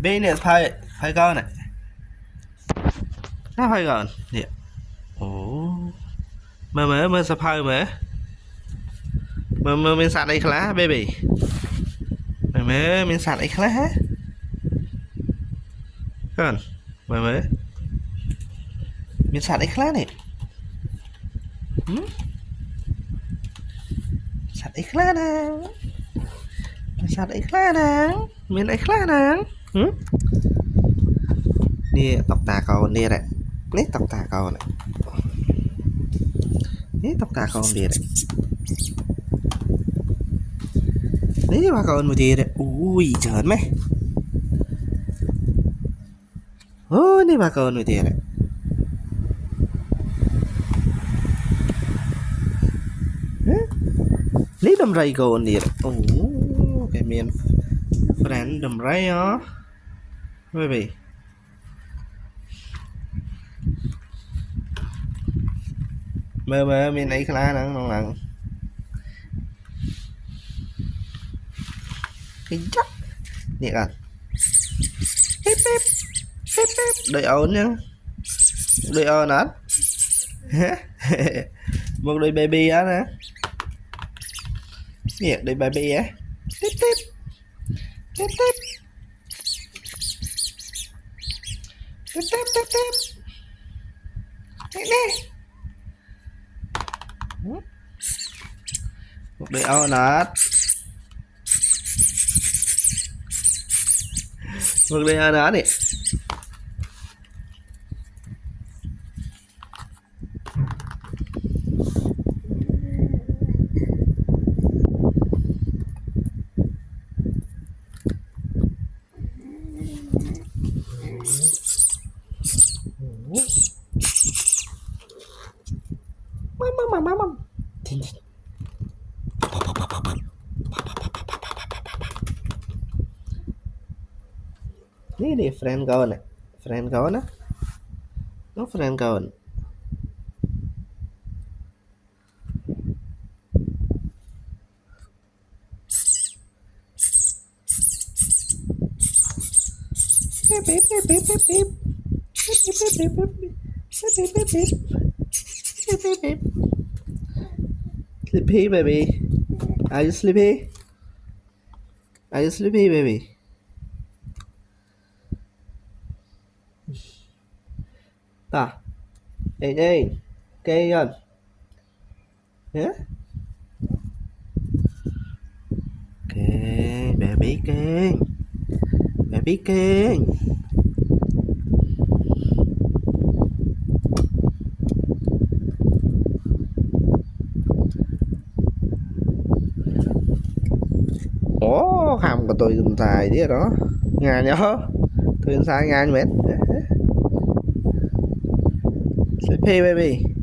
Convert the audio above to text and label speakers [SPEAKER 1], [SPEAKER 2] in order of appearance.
[SPEAKER 1] bên này phải con này nó phải còn nè ồ mơ sập hơi mơ mình sạch đây khá baby mơ mình sạch đây khá con mơ mình sạch đây khá này sạch đây khá nè sạch đây khá nè mình đây khá nè nè tóc tà con nè này nè tóc tà con này nè tóc tà con nè này nè bà con một tí đấy ui trời mấy ô nè bà con một tí đấy nè đầm ray con nè đấy ô cái miền friend đầm ray á baby mơ mình ấy khá nắng nóng nắng cái chắc nè con hip hip hip hip đôi ổn nhá đôi ổn á một đôi baby á nè nè đôi baby á hip hip hip hip hip hip hip hip nè một đôi ổn á một đôi ổn á nè mama ini friend kawan ya no friend kawan sleepy baby are you sleepy baby ta ê kê gần hả kê baby kê ồ hàm của tôi dùng dài đi đó ngà nhớ tôi sai ngà mệt sleepy baby